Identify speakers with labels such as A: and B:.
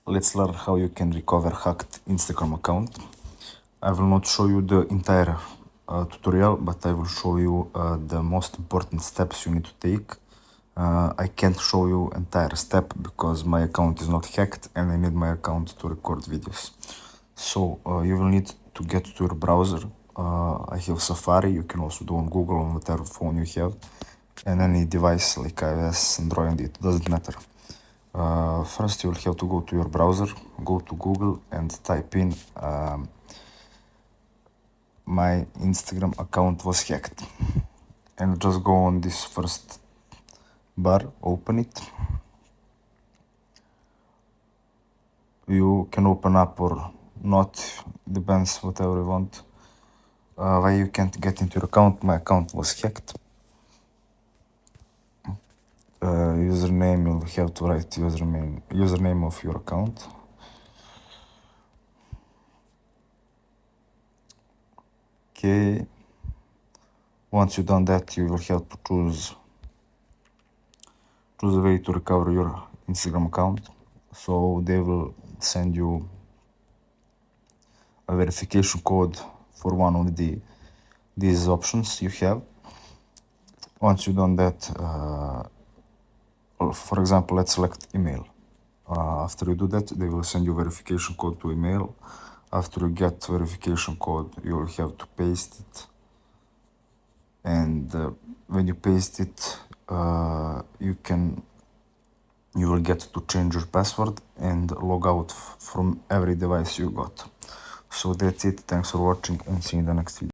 A: let's learn how you can recover hacked Instagram account. I will not show you the entire tutorial, but I will show you the most important steps you need to take. I can't show you entire step because my account is not hacked and I need my account to record videos. So you will need to get to your browser. I have Safari, you can also do on Google on whatever phone you have, and any device like iOS, Android, it doesn't matter. First you will have to go to your browser, go to Google and type in my Instagram account was hacked, and just go on this first bar, open it. You can open up or not, depends whatever you want. Why you can't get into your account? My account was hacked. Username, you'll have to write username of your account. Okay, once you've done that, you will have to choose a way to recover your Instagram account. So they will send you a verification code for one of these options you have. Once you've done that, for example, let's select email. After you do that, they will send you verification code to email. After you get verification code, you will have to paste it. And when you paste it, you will get to change your password and log out from every device you got. So that's it. Thanks for watching and see you in the next video.